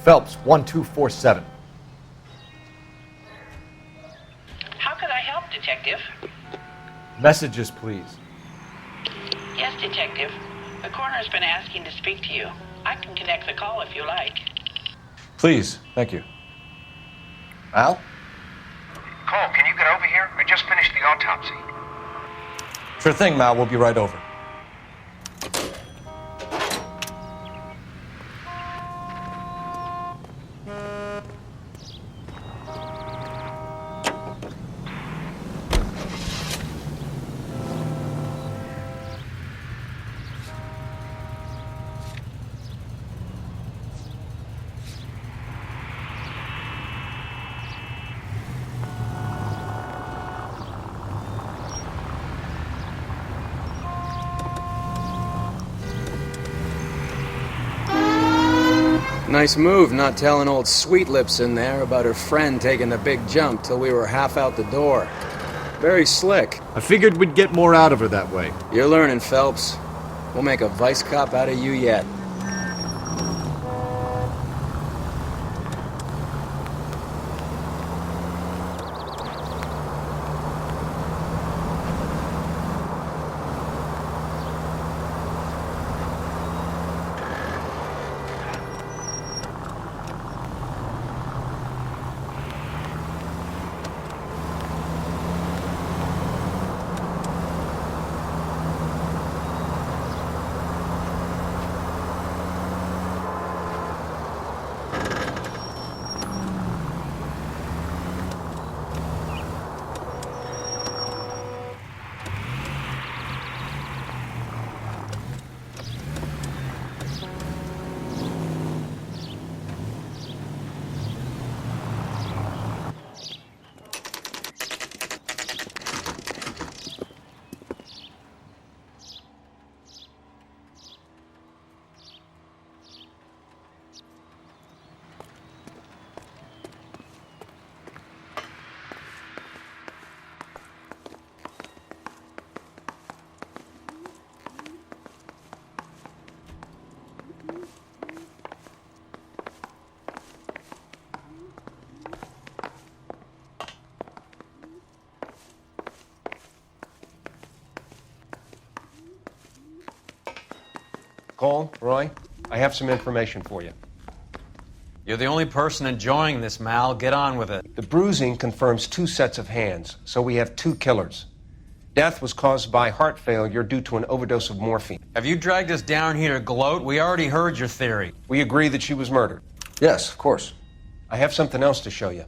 Phelps, 1247. How could I help, Detective? Messages, please. Yes, Detective. The coroner's been asking to speak to you. I can connect the call if you like. Please, thank you. Al? Cole, can you get over here? I just finished the autopsy. Sure thing, Mal. We'll be right over. Nice move not telling old Sweet Lips in there about her friend taking the big jump till we were half out the door. Very slick. I figured we'd get more out of her that way. You're learning, Phelps. We'll make a vice cop out of you yet. Cole, Roy, I have some information for you. You're the only person enjoying this, Mal. Get on with it. The bruising confirms 2 sets of hands, so we have 2 killers. Death was caused by heart failure due to an overdose of morphine. Have you dragged us down here to gloat? We already heard your theory. We agree that she was murdered. Yes, of course. I have something else to show you.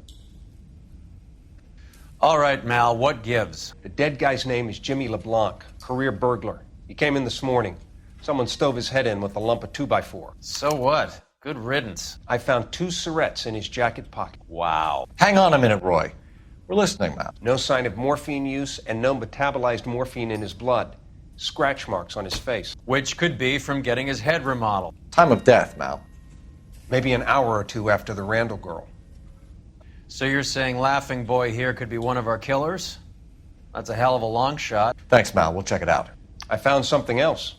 All right, Mal, what gives? The dead guy's name is Jimmy LeBlanc, career burglar. He came in this morning. Someone stove his head in with a lump of 2x4. So what? Good riddance. I found 2 Syrettes in his jacket pocket. Wow. Hang on a minute, Roy. We're listening, Mal. No sign of morphine use and no metabolized morphine in his blood. Scratch marks on his face. Which could be from getting his head remodeled. Time of death, Mal. Maybe an hour or 2 after the Randall girl. So you're saying Laughing Boy here could be one of our killers? That's a hell of a long shot. Thanks, Mal. We'll check it out. I found something else.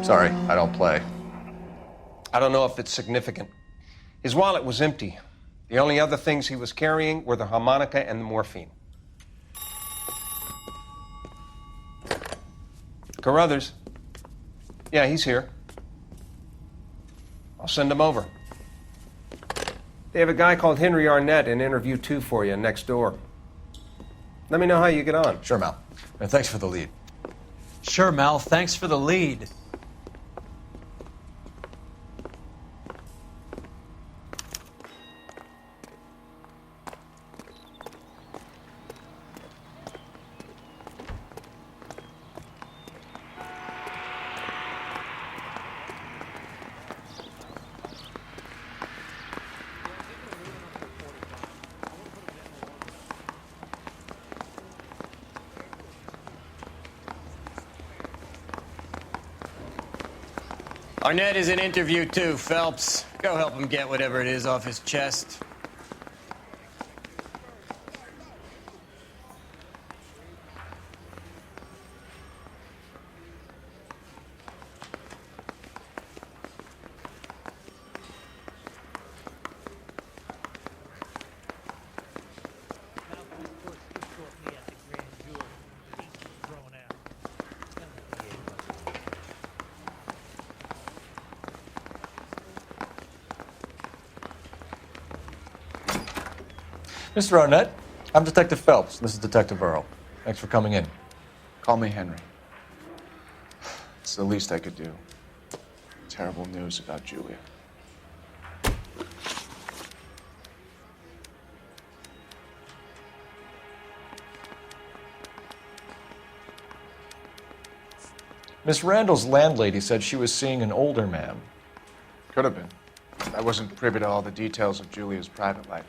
Sorry, I don't play. I don't know if it's significant. His wallet was empty. The only other things he was carrying were the harmonica and the morphine. Carruthers. Yeah, he's here. I'll send him over. They have a guy called Henry Arnett in interview 2 for you next door. Let me know how you get on. Sure, Mal. And thanks for the lead. Sure, Mal, thanks for the lead. Arnett is in interview too, Phelps. Go help him get whatever it is off his chest. Mr. Arnett, I'm Detective Phelps. This is Detective Earl. Thanks for coming in. Call me Henry. It's the least I could do. Terrible news about Julia. Miss Randall's landlady said she was seeing an older man. Could have been. I wasn't privy to all the details of Julia's private life.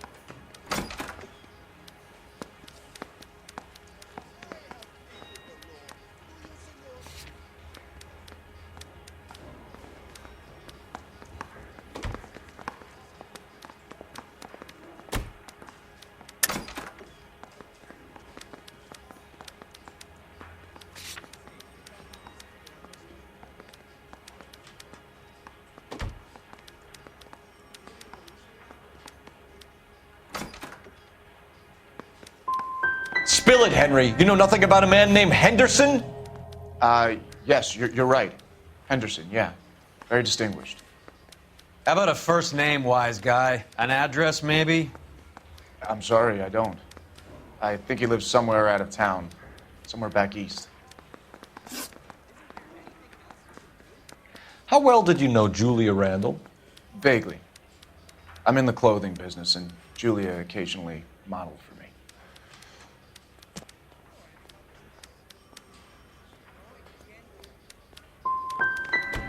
Spill it, Henry. You know nothing about a man named Henderson? Yes, you're right. Henderson, yeah. Very distinguished. How about a first name, wise guy? An address, maybe? I'm sorry, I don't. I think he lives somewhere out of town. Somewhere back east. How well did you know Julia Randall? Vaguely. I'm in the clothing business, and Julia occasionally modeled for me.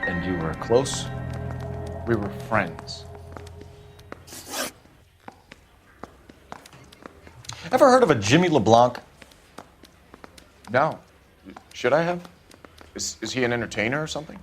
And you were close? We were friends. Ever heard of a Jimmy LeBlanc? No. Should I have? Is he an entertainer or something?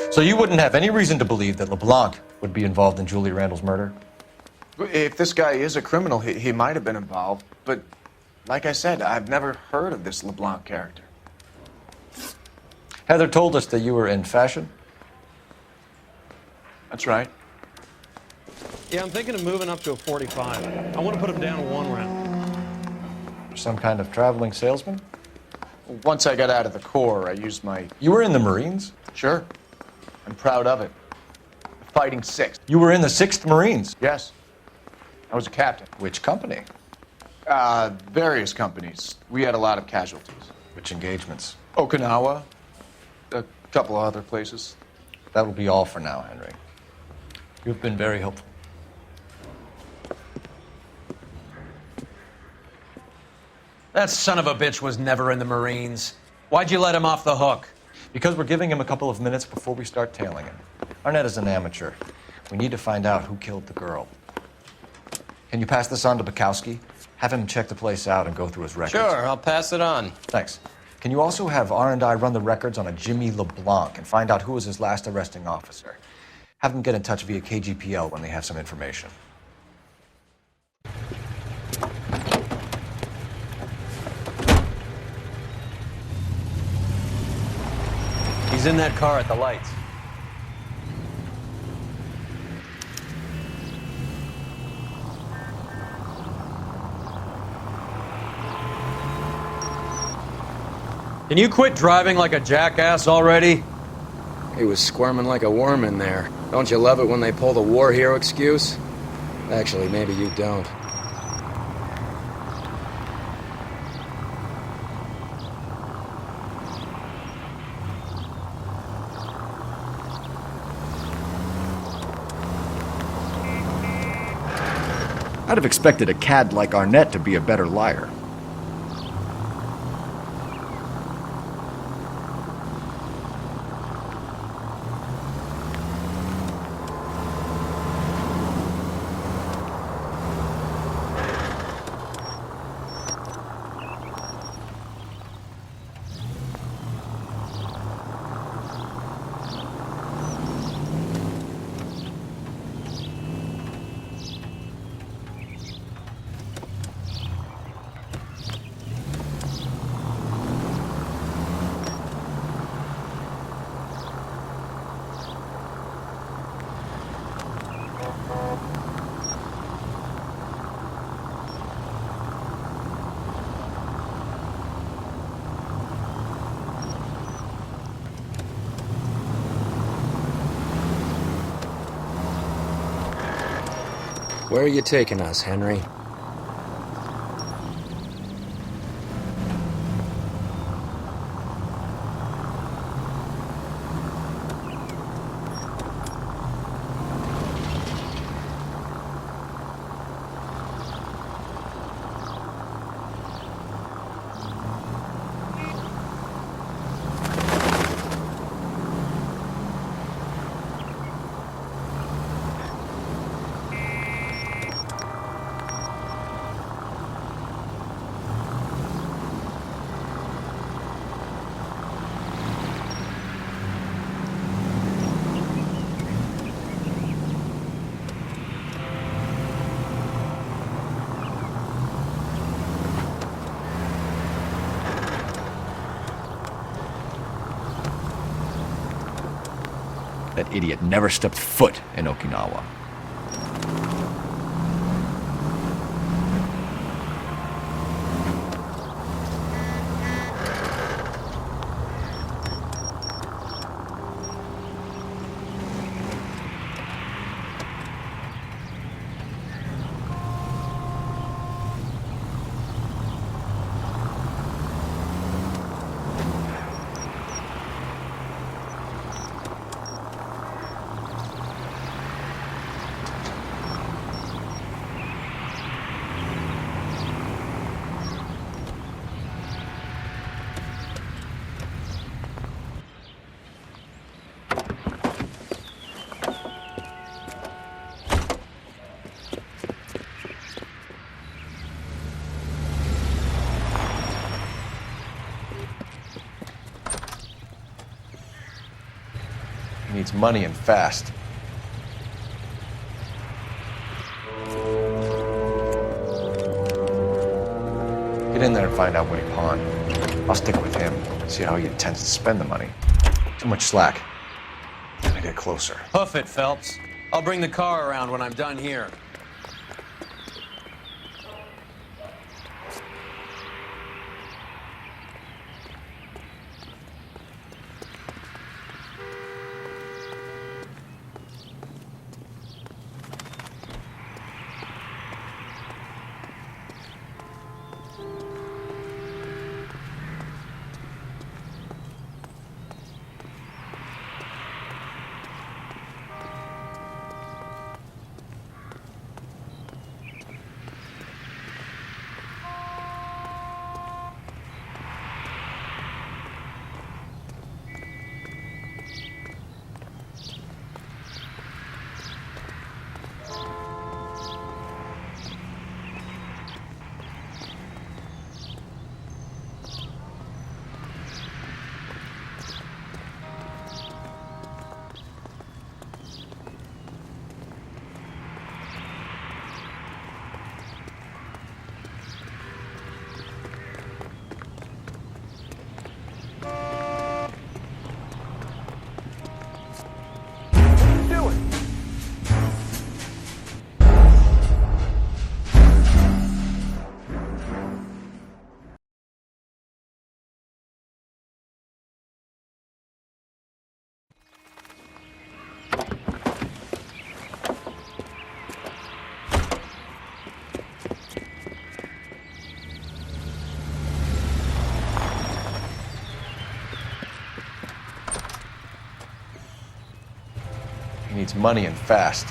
So you wouldn't have any reason to believe that LeBlanc would be involved in Julia Randall's murder? If this guy is a criminal, he might have been involved. But like I said, I've never heard of this LeBlanc character. Heather told us that you were in fashion. That's right. Yeah, I'm thinking of moving up to a 45. I want to put him down to one round. Some kind of traveling salesman? Once I got out of the Corps, I used my... You were in the Marines? Sure. I'm proud of it. Fighting Sixth. You were in the 6th Marines? Yes. I was a captain. Which company? Various companies. We had a lot of casualties. Which engagements? Okinawa. A couple of other places. That will be all for now, Henry. You've been very helpful. That son of a bitch was never in the Marines. Why'd you let him off the hook? Because we're giving him a couple of minutes before we start tailing him. Arnett is an amateur. We need to find out who killed the girl. Can you pass this on to Bukowski? Have him check the place out and go through his records. Sure, I'll pass it on. Thanks. Can you also have R&I run the records on a Jimmy LeBlanc and find out who was his last arresting officer? Have them get in touch via KGPL when they have some information. He's in that car at the lights. Can you quit driving like a jackass already? He was squirming like a worm in there. Don't you love it when they pull the war hero excuse? Actually, maybe you don't. I'd have expected a cad like Arnett to be a better liar. Where are you taking us, Henry? That idiot never stepped foot in Okinawa. He needs money and fast. Get in there and find out what he pawned. I'll stick with him, see how he intends to spend the money. Too much slack. Gotta get closer. Hoof it, Phelps. I'll bring the car around when I'm done here. He needs money and fast.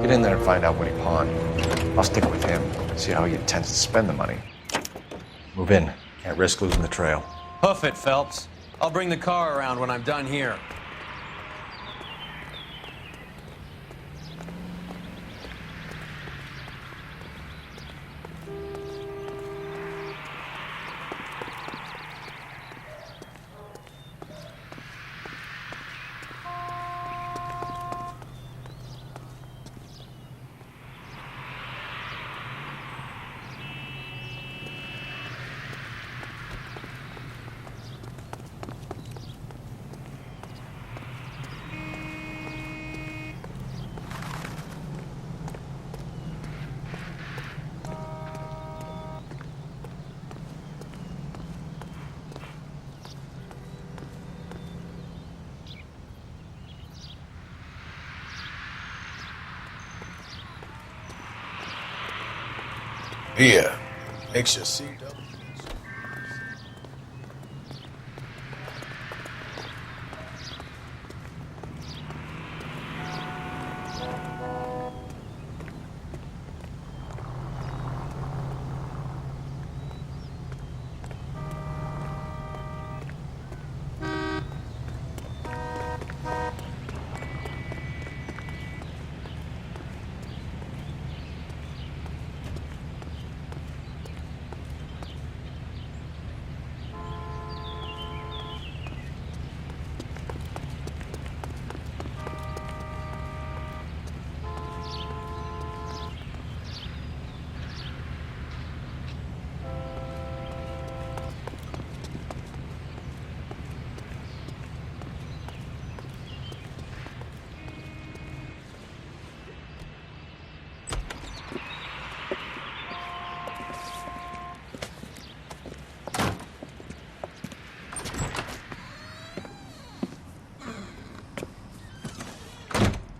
Get in there and find out what he pawned. I'll stick with him, see how he intends to spend the money. Move in. Can't risk losing the trail. Hoof it, Phelps. I'll bring the car around when I'm done here. Here, makes your seat up.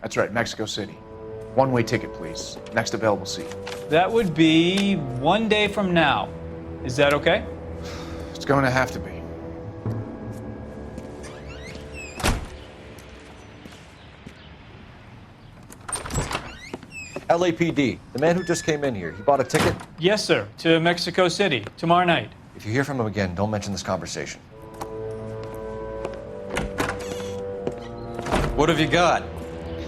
That's right, Mexico City. One-way ticket, please. Next available seat. That would be 1 day from now. Is that okay? It's going to have to be. LAPD, the man who just came in here, he bought a ticket? Yes, sir. To Mexico City, tomorrow night. If you hear from him again, don't mention this conversation. What have you got?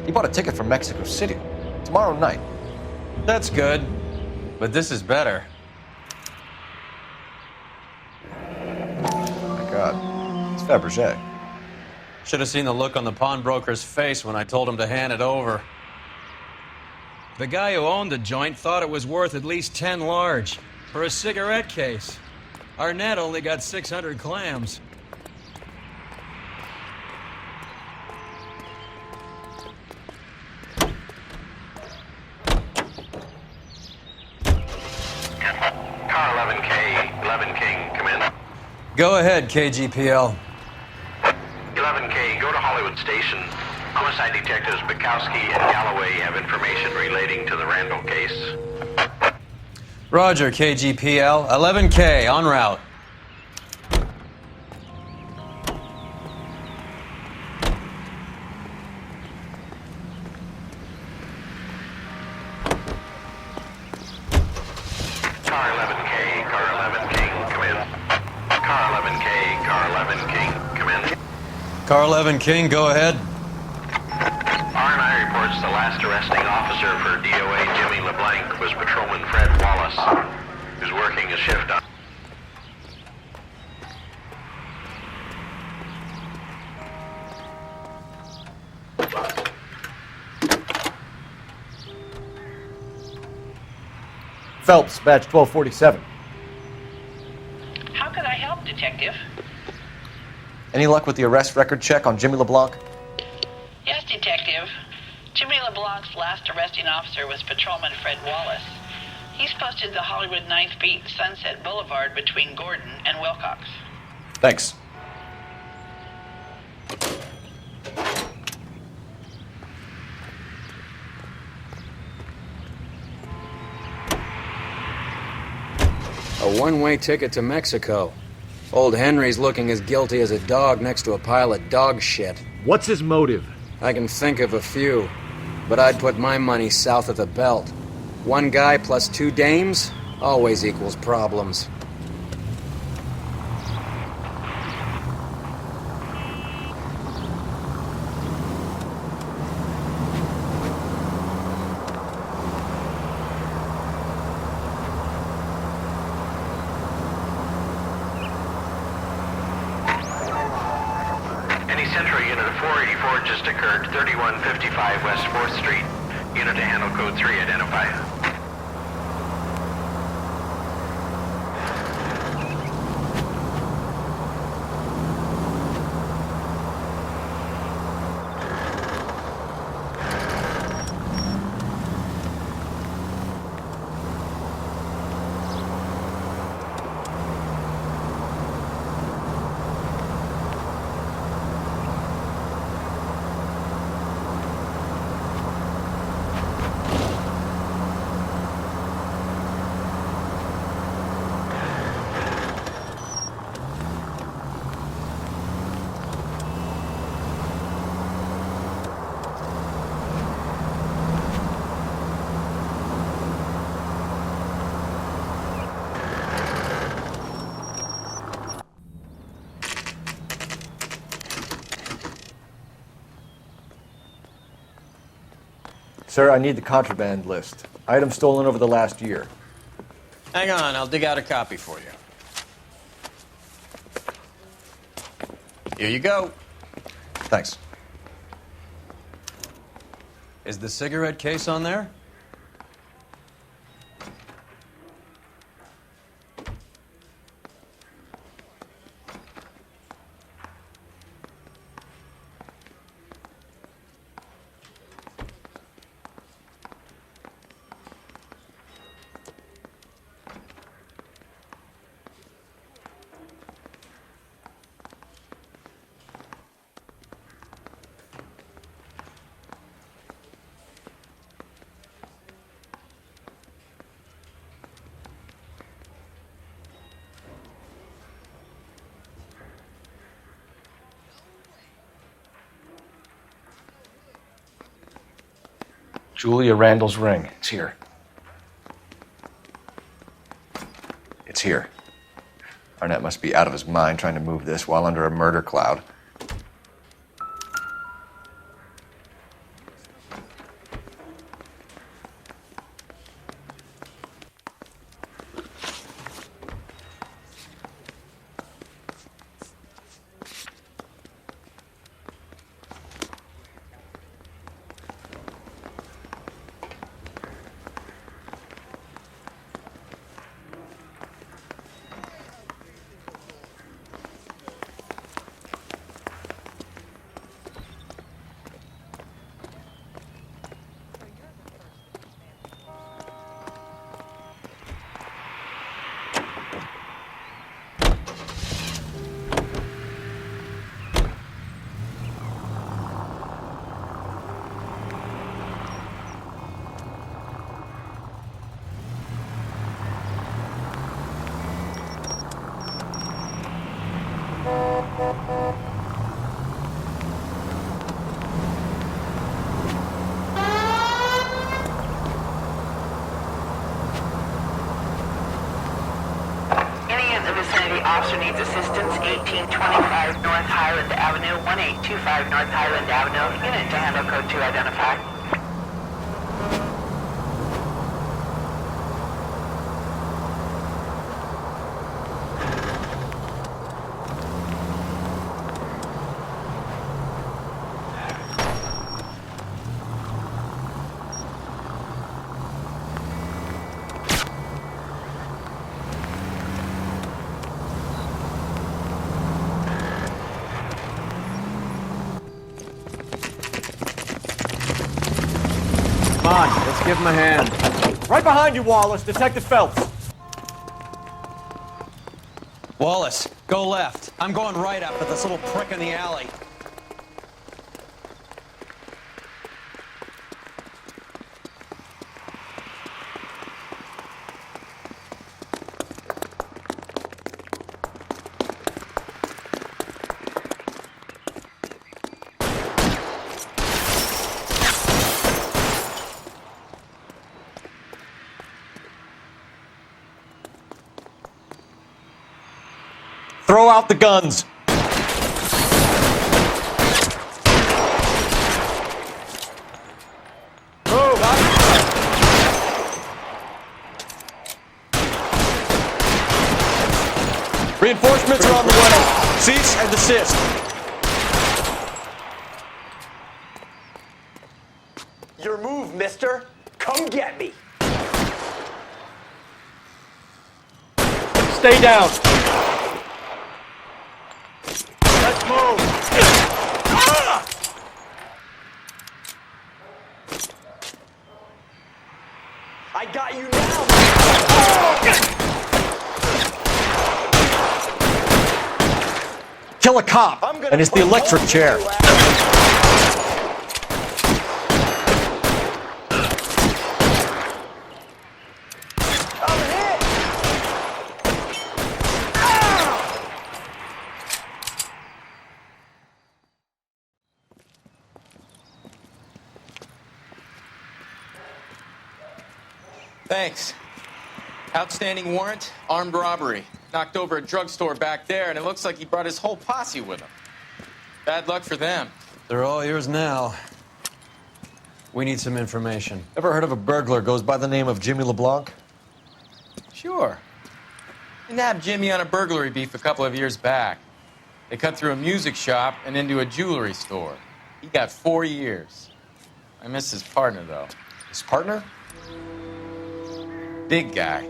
He bought a ticket from Mexico City. Tomorrow night. That's good. But this is better. Oh my God. It's Fabergé. Should have seen the look on the pawnbroker's face when I told him to hand it over. The guy who owned the joint thought it was worth at least 10 large for a cigarette case. Arnett only got 600 clams. Car 11K, 11 King, come in. Go ahead, KGPL. 11K, go to Hollywood Station. Homicide detectives Bukowski and Galloway have information relating to the Randall case. Roger, KGPL. 11K, en route. Car 11K, car 11 King, come in. Car 11K, car 11 King, come in. Car 11 King, go ahead. R&I reports the last arresting officer for DOA Jimmy LeBlanc was Patrolman Fred Wallace, who's working a shift on. Phelps, badge 1247. How could I help, Detective? Any luck with the arrest record check on Jimmy LeBlanc? Yes, Detective. Jimmy LeBlanc's last arresting officer was Patrolman Fred Wallace. He's posted the Hollywood 9th Beat Sunset Boulevard between Gordon and Wilcox. Thanks. A one-way ticket to Mexico. Old Henry's looking as guilty as a dog next to a pile of dog shit. What's his motive? I can think of a few. but I'd put my money south of the belt. One guy plus two dames always equals problems. Any Central unit of 484 just occurred, 3155 West 4th Street. Unit to handle code 3, identify. Sir, I need the contraband list. Items stolen over the last year. Hang on, I'll dig out a copy for you. Here you go. Thanks. Is the cigarette case on there? Julia Randall's ring. It's here. It's here. Arnett must be out of his mind trying to move this while under a murder cloud. Officer needs assistance, 1825 North Highland Avenue, 1825 North Highland Avenue. Unit to handle code 2, identify. Come on, let's give him a hand. Right behind you, Wallace. Detective Phelps. Wallace, go left. I'm going right after this little prick in the alley. Throw out the guns. Reinforcements are on the way. Cease and desist. Your move, mister. Come get me. Stay down. Let's move. I got you now. Kill a cop, and it's the electric chair. Thanks. Outstanding warrant, armed robbery. Knocked over a drugstore back there, and it looks like he brought his whole posse with him. Bad luck for them. They're all yours now. We need some information. Ever heard of a burglar goes by the name of Jimmy LeBlanc? Sure. We nabbed Jimmy on a burglary beef a couple of years back. They cut through a music shop and into a jewelry store. He got 4 years. I miss his partner, though. His partner? Big guy.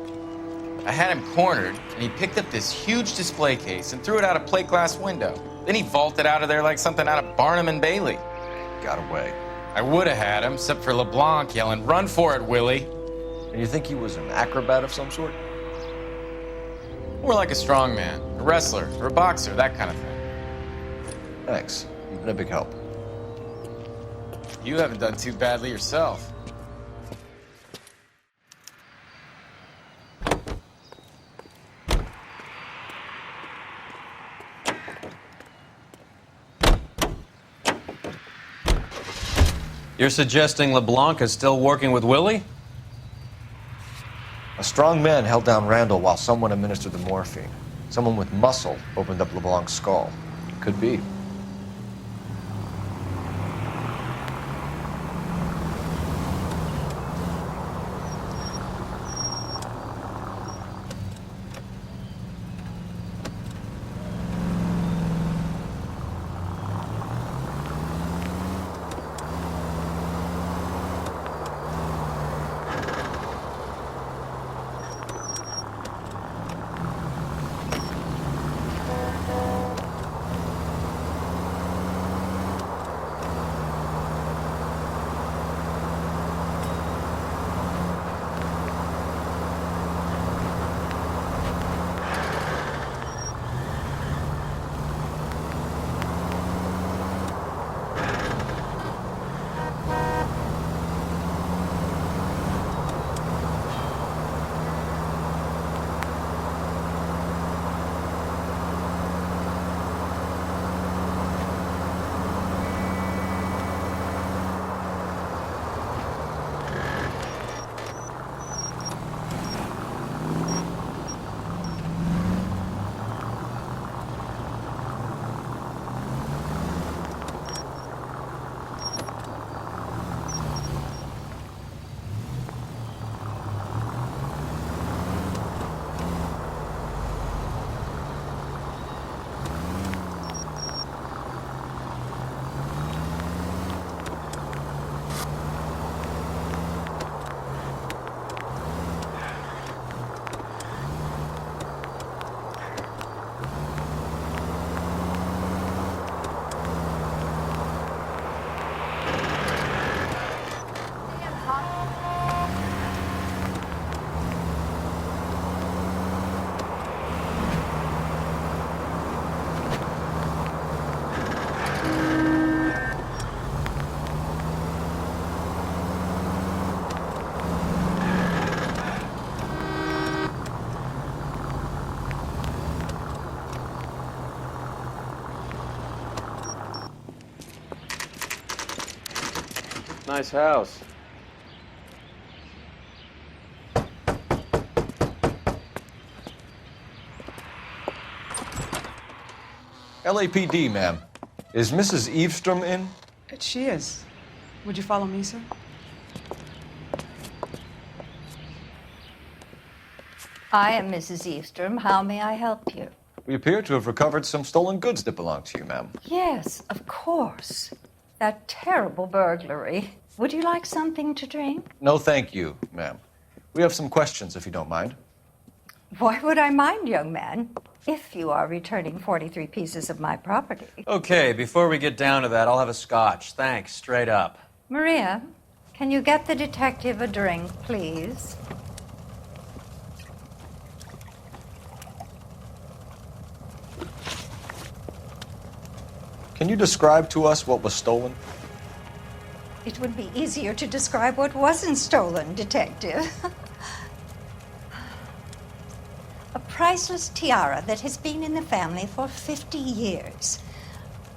I had him cornered, and he picked up this huge display case and threw it out a plate glass window. Then he vaulted out of there like something out of Barnum and Bailey. Got away. I would have had him, except for LeBlanc yelling, "Run for it, Willie!" And you think he was an acrobat of some sort? More like a strongman, a wrestler, or a boxer, that kind of thing. Thanks. You've been a big help. You haven't done too badly yourself. You're suggesting LeBlanc is still working with Willie? A strong man held down Randall while someone administered the morphine. Someone with muscle opened up LeBlanc's skull. Could be. Nice house. LAPD, ma'am. Is Mrs. Eavestrom in? She is. Would you follow me, sir? I am Mrs. Eastrom. How may I help you? We appear to have recovered some stolen goods that belong to you, ma'am. Yes, of course. That terrible burglary. Would you like something to drink? No, thank you, ma'am. We have some questions, if you don't mind. Why would I mind, young man, if you are returning 43 pieces of my property? Okay, before we get down to that, I'll have a scotch. Thanks, straight up. Maria, can you get the detective a drink, please? Can you describe to us what was stolen? It would be easier to describe what wasn't stolen, Detective. A priceless tiara that has been in the family for 50 years.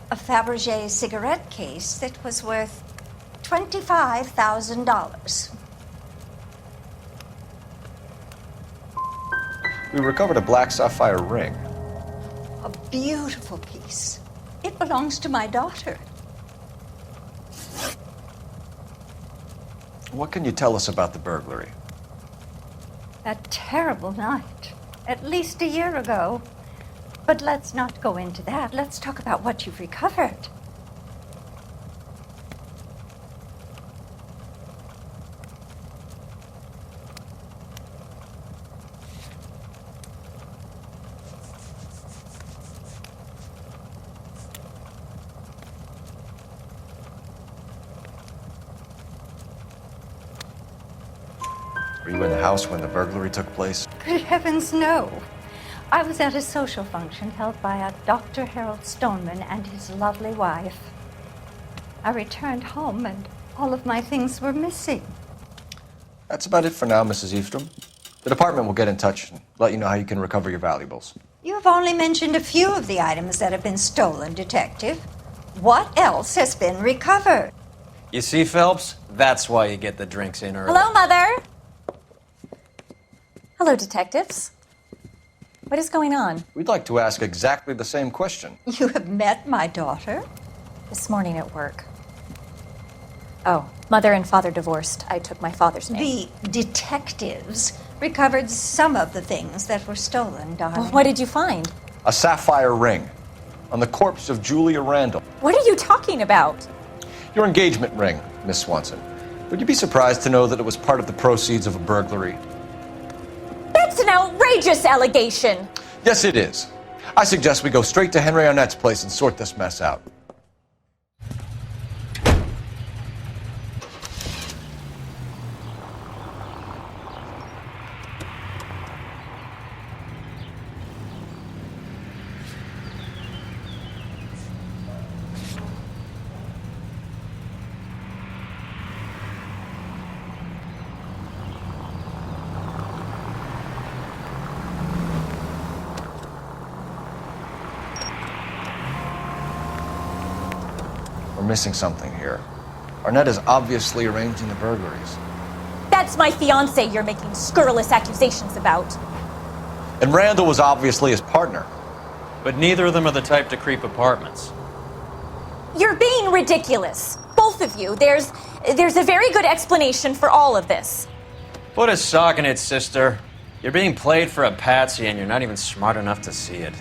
A Fabergé cigarette case that was worth $25,000. We recovered a black sapphire ring. A beautiful piece. It belongs to my daughter. What can you tell us about the burglary? That terrible night. At least a year ago. But let's not go into that. Let's talk about what you've recovered. Were you in the house when the burglary took place? Good heavens, no. I was at a social function held by a Dr. Harold Stoneman and his lovely wife. I returned home and all of my things were missing. That's about it for now, Mrs. Eastrom. The department will get in touch and let you know how you can recover your valuables. You have only mentioned a few of the items that have been stolen, Detective. What else has been recovered? You see, Phelps? That's why you get the drinks in early. Hello, Mother. Hello, detectives. What is going on? We'd like to ask exactly the same question. You have met my daughter? This morning at work. Oh, mother and father divorced. I took my father's name. The detectives recovered some of the things that were stolen, darling. Well, what did you find? A sapphire ring on the corpse of Julia Randall. What are you talking about? Your engagement ring, Miss Swanson. Would you be surprised to know that it was part of the proceeds of a burglary? That's an outrageous allegation. Yes, it is. I suggest we go straight to Henry Arnett's place and sort this mess out. We're missing something here. Arnett is obviously arranging the burglaries. That's my fiance you're making scurrilous accusations about. And Randall was obviously his partner. But neither of them are the type to creep apartments. You're being ridiculous. Both of you. There's a very good explanation for all of this. Put a sock in it, sister. You're being played for a patsy and you're not even smart enough to see it.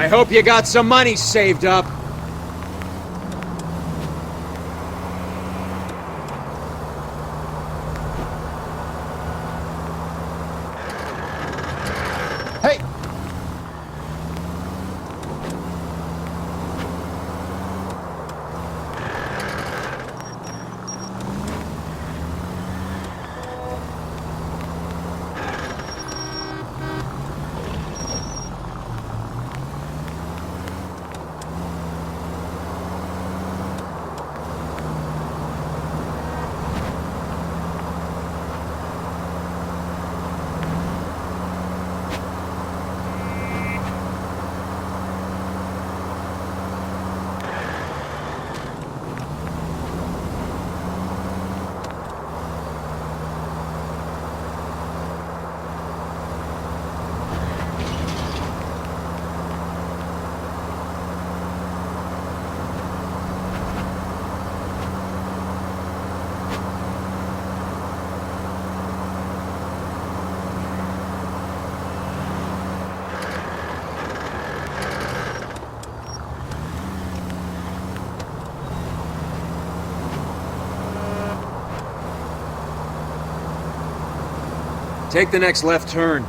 I hope you got some money saved up. Hey! Take the next left turn.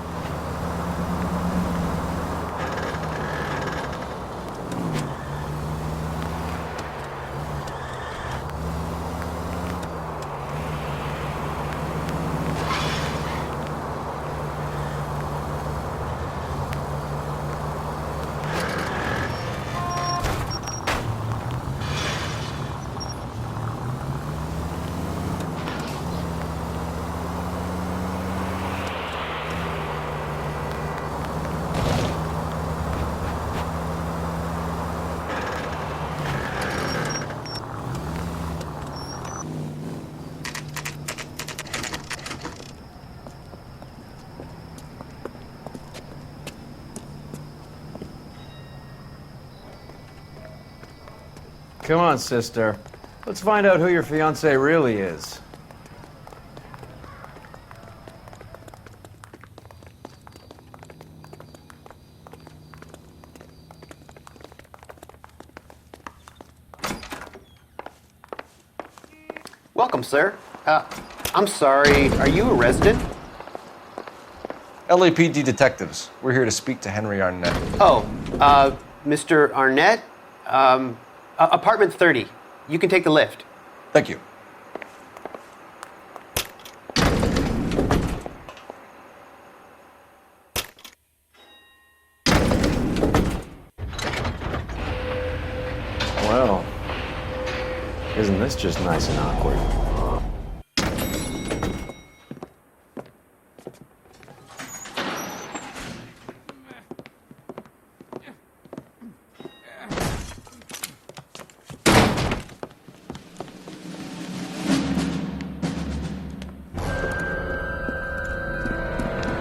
Come on, sister. Let's find out who your fiancé really is. Welcome, sir. I'm sorry, are you a resident? LAPD detectives. We're here to speak to Henry Arnett. Oh, Mr. Arnett? Apartment 30. You can take the lift. Thank you. Well, isn't this just nice and awkward?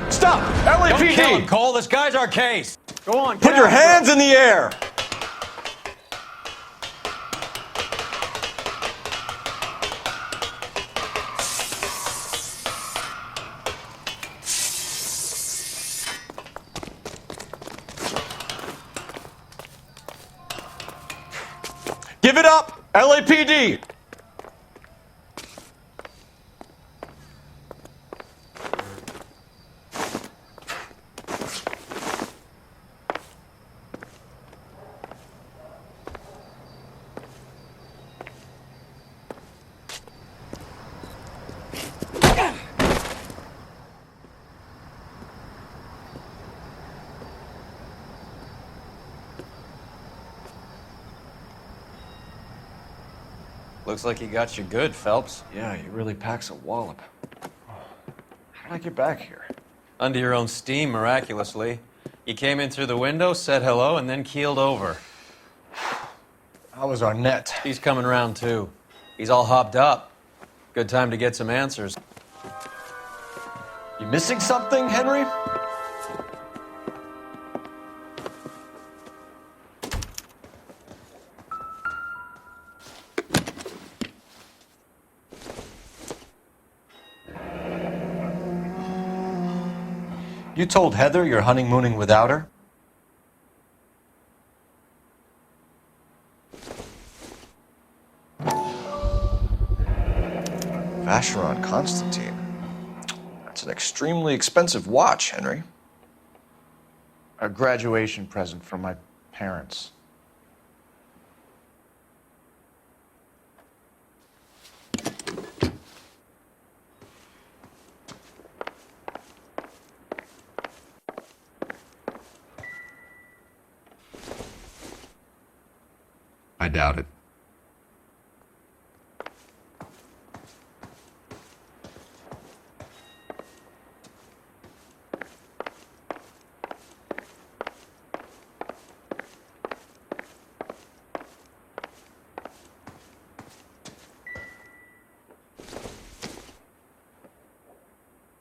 Stop! Don't kill him, LAPD! Cole. This guy's our case. Go on. Put get your after hands him. in the air! Give it up! LAPD! Looks like he got you good, Phelps. Yeah, he really packs a wallop. How did I get back here? Under your own steam, miraculously. You came in through the window, said hello, and then keeled over. How was Arnett? He's coming round, too. He's all hopped up. Good time to get some answers. You missing something, Henry? You told Heather you're honeymooning without her? Vacheron Constantine. That's an extremely expensive watch, Henry. A graduation present from my parents. I doubt it.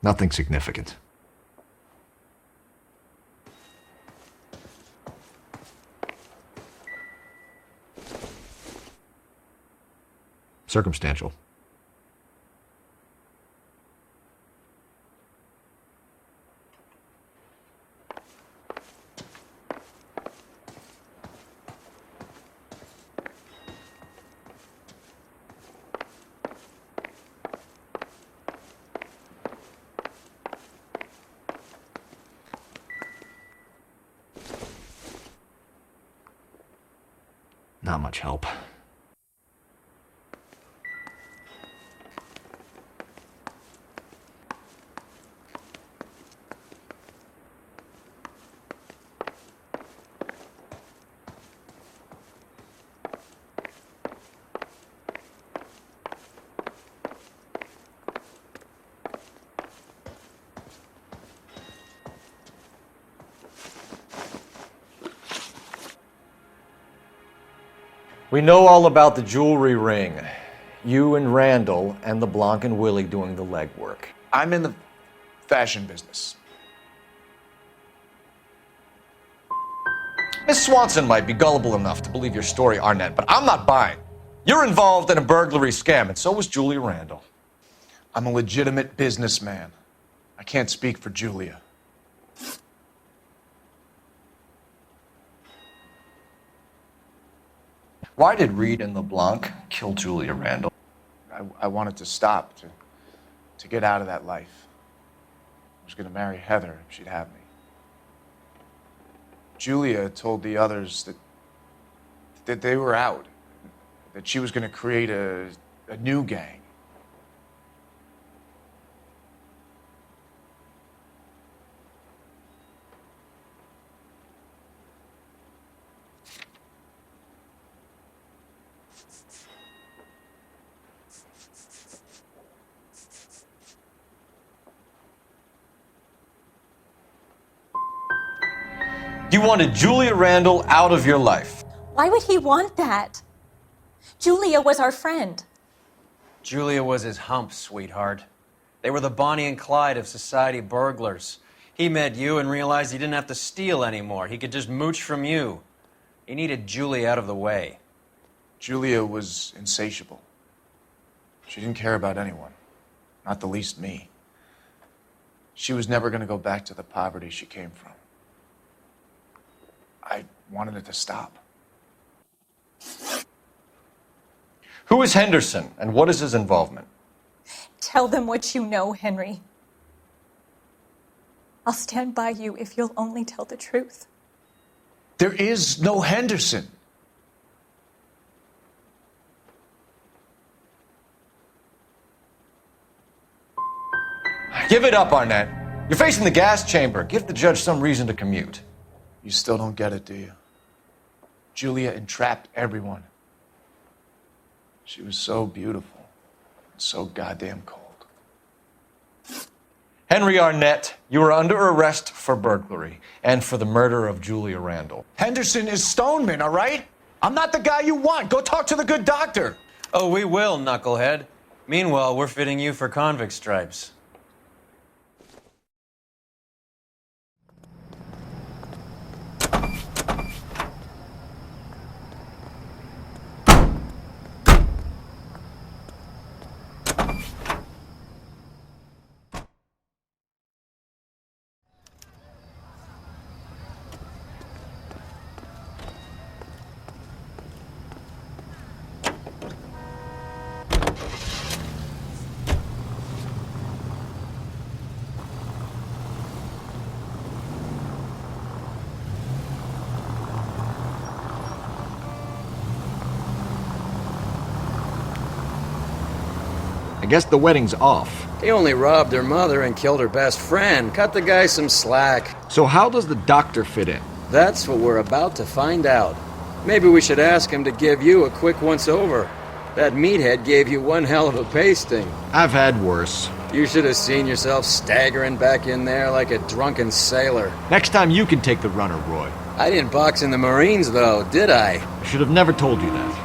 Nothing significant. Circumstantial. Not much help. We know all about the jewelry ring. You and Randall and LeBlanc and Willie doing the legwork. I'm in the fashion business. Miss Swanson might be gullible enough to believe your story, Arnett, but I'm not buying. You're involved in a burglary scam, and so was Julia Randall. I'm a legitimate businessman. I can't speak for Julia. Why did Reed and LeBlanc kill Julia Randall? I wanted to stop, to get out of that life. I was going to marry Heather if she'd have me. Julia told the others that they were out, that she was going to create a new gang. You wanted Julia Randall out of your life. Why would he want that? Julia was our friend. Julia was his hump, sweetheart. They were the Bonnie and Clyde of society burglars. He met you and realized he didn't have to steal anymore. He could just mooch from you. He needed Julia out of the way. Julia was insatiable. She didn't care about anyone, not the least me. She was never going to go back to the poverty she came from. I wanted it to stop. Who is Henderson, and what is his involvement? Tell them what you know, Henry. I'll stand by you if you'll only tell the truth. There is no Henderson. Give it up, Arnett. You're facing the gas chamber. Give the judge some reason to commute. You still don't get it, do you? Julia entrapped everyone. She was so beautiful and so goddamn cold. Henry Arnett, you are under arrest for burglary and for the murder of Julia Randall. Henderson is Stoneman, all right? I'm not the guy you want. Go talk to the good doctor. Oh, we will, knucklehead. Meanwhile, we're fitting you for convict stripes. I guess the wedding's off. He only robbed her mother and killed her best friend. Cut the guy some slack. So how does the doctor fit in? That's what we're about to find out. Maybe we should ask him to give you a quick once-over. That meathead gave you one hell of a pasting. I've had worse. You should have seen yourself staggering back in there like a drunken sailor. Next time you can take the runner, Roy. I didn't box in the Marines, though, did I? I should have never told you that.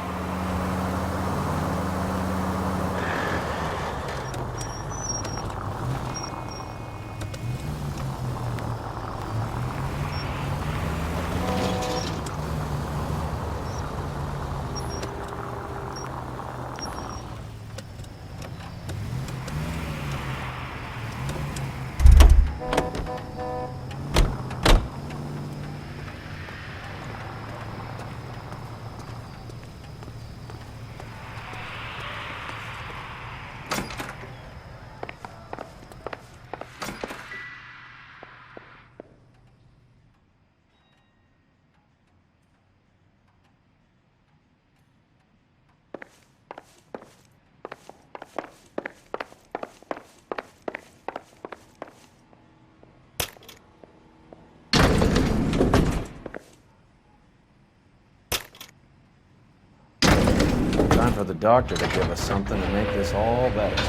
Time for the doctor to give us something to make this all better.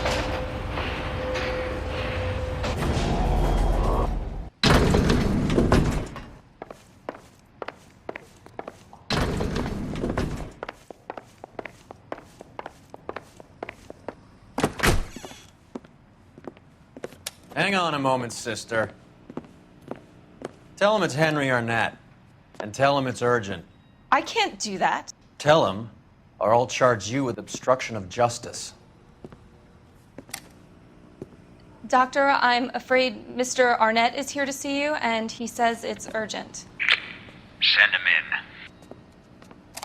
Hang on a moment, sister. Tell him it's Henry Arnett. And tell him it's urgent. I can't do that. Tell him, or I'll charge you with obstruction of justice. Doctor, I'm afraid Mr. Arnett is here to see you, and he says it's urgent. Send him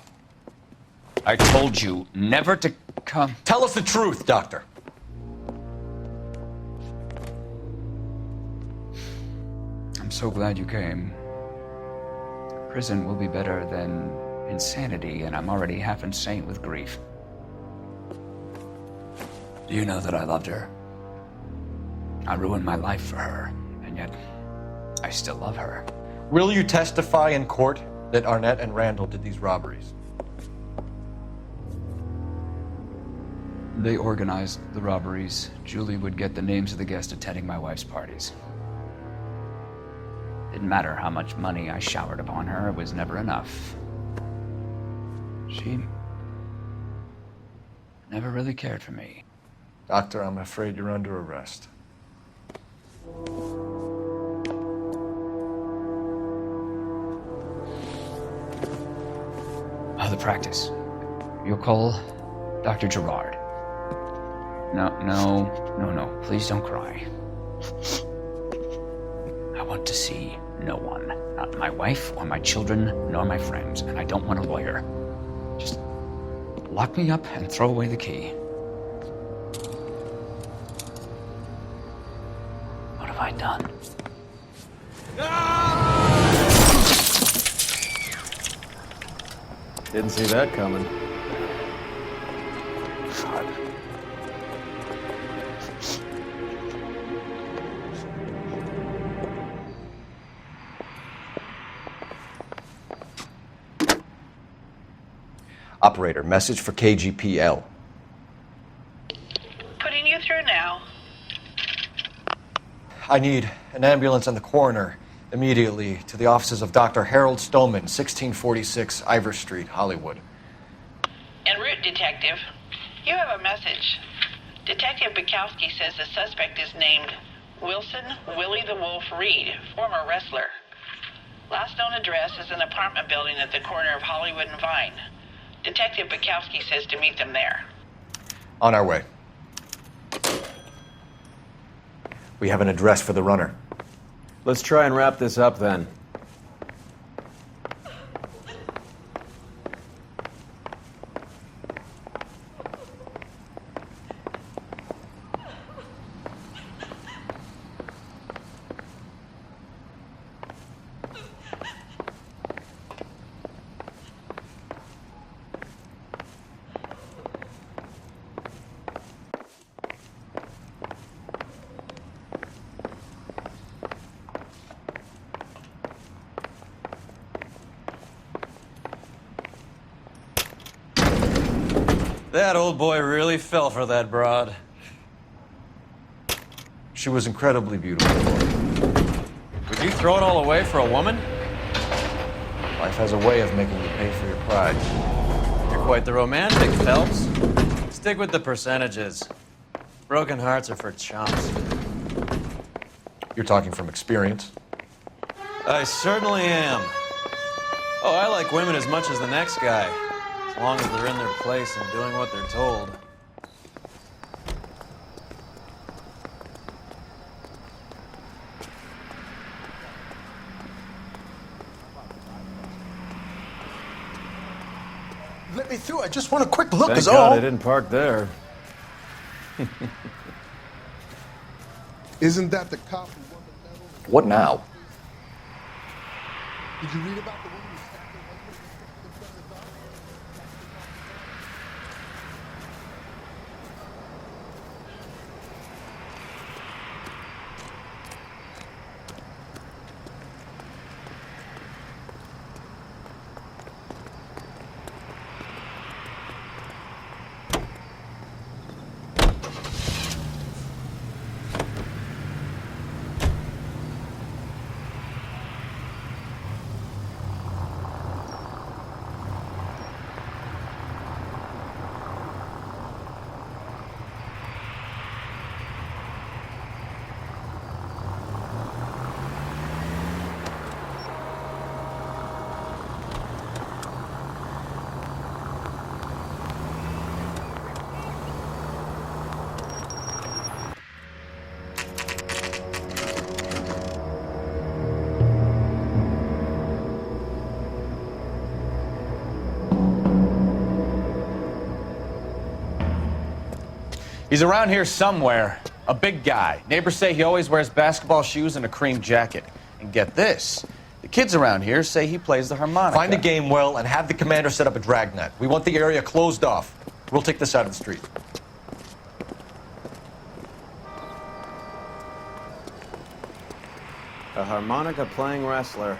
in. I told you never to come. Tell us the truth, Doctor. I'm so glad you came. Prison will be better than insanity, and I'm already half insane with grief. Do you know that I loved her? I ruined my life for her, and yet I still love her. Will you testify in court that Arnett and Randall did these robberies? They organized the robberies. Julie would get the names of the guests attending my wife's parties. Didn't matter how much money I showered upon her, it was never enough. She never really cared for me. Doctor, I'm afraid you're under arrest. The practice. You'll call Dr. Gerard. No. Please don't cry. I want to see no one. Not my wife or my children, nor my friends. And I don't want a lawyer. Just lock me up and throw away the key. What have I done? Didn't see that coming. God. Operator, message for KGPL. Putting you through now. I need an ambulance and the coroner immediately to the offices of Dr. Harold Stoneman, 1646 Ivor Street, Hollywood. En route, Detective. You have a message. Detective Bukowski says the suspect is named Wilson Willie the Wolf Reed, former wrestler. Last known address is an apartment building at the corner of Hollywood and Vine. Detective Bukowski says to meet them there. On our way. We have an address for the runner. Let's try and wrap this up then. That old boy really fell for that broad. She was incredibly beautiful. Would you throw it all away for a woman? Life has a way of making you pay for your pride. You're quite the romantic, Phelps. Stick with the percentages. Broken hearts are for chumps. You're talking from experience. I certainly am. Oh, I like women as much as the next guy, as long as they're in their place and doing what they're told. Let me through. I just want a quick look, Thank is God all. I didn't park there. Isn't that the cop who won the medal? What now? Did you read about the woman who stabbed her husband in front of the car? He's around here somewhere. A big guy. Neighbors say he always wears basketball shoes and a cream jacket. And get this, the kids around here say he plays the harmonica. Find a game well and have the commander set up a dragnet. We want the area closed off. We'll take this side of the street. A harmonica playing wrestler.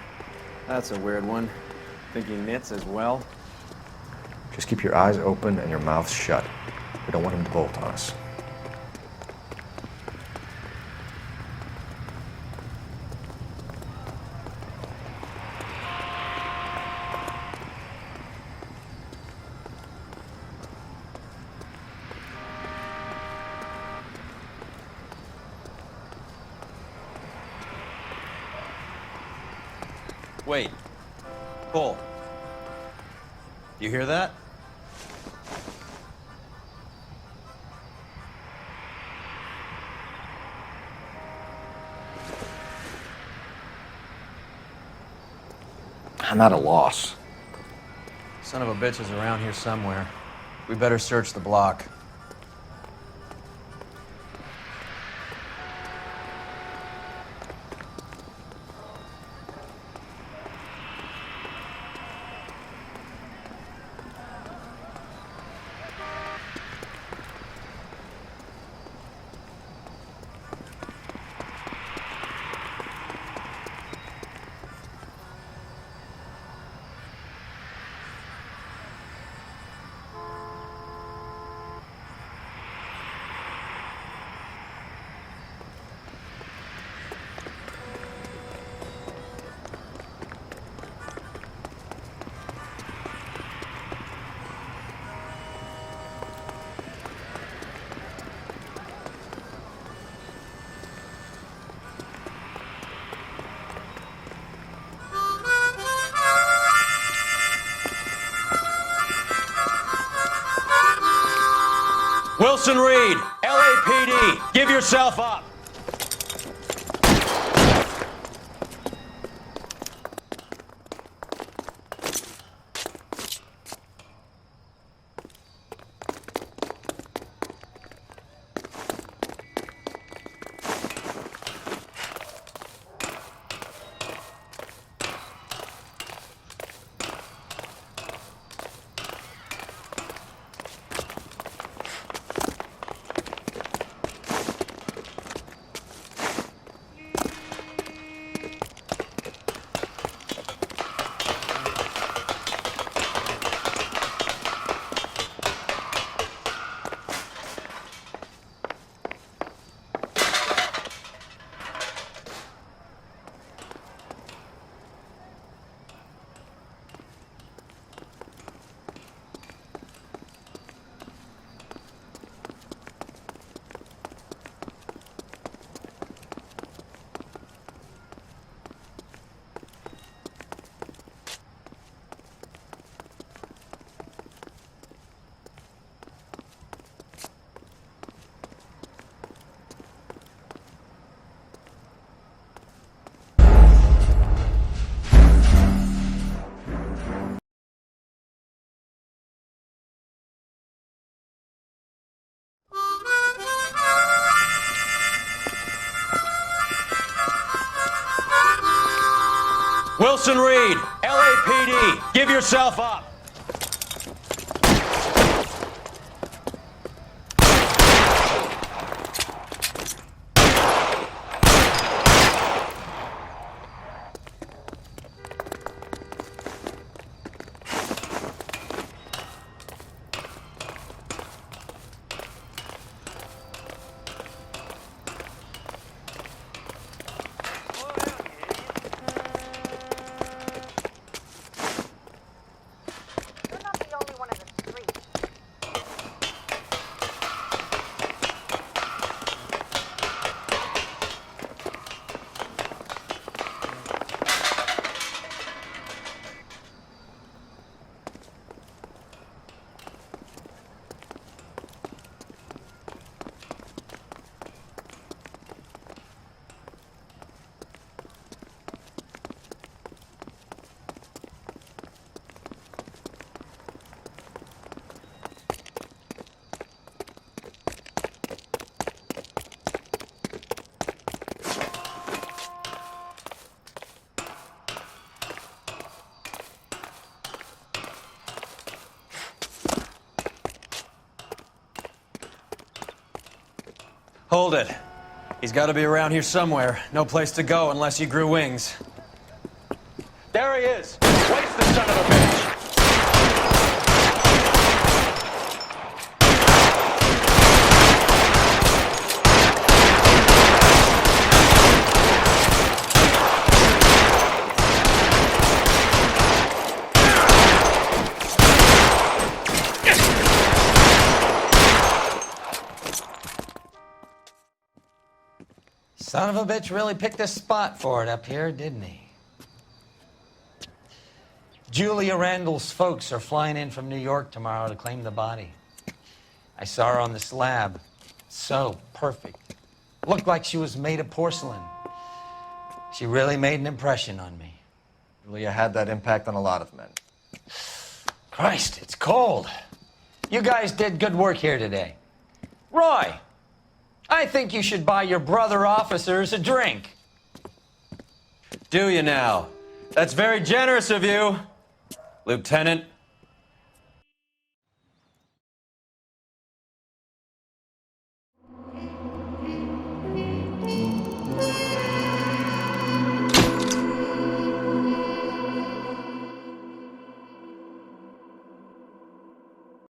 That's a weird one. Think he knits as well? Just keep your eyes open and your mouth shut. We don't want him to bolt on us. Wait. Cole. You hear that? I'm at a loss. Son of a bitch is around here somewhere. We better search the block. Wilson Reed, LAPD, give yourself up. Wilson Reed, LAPD, give yourself up. Hold it. He's got to be around here somewhere. No place to go unless he grew wings. There he is! Waste the son of a bitch! Son of a bitch really picked a spot for it up here, didn't he? Julia Randall's folks are flying in from New York tomorrow to claim the body. I saw her on the slab. So perfect. Looked like she was made of porcelain. She really made an impression on me. Julia had that impact on a lot of men. Christ, it's cold. You guys did good work here today. Roy, I think you should buy your brother officers a drink. Do you now? That's very generous of you, Lieutenant.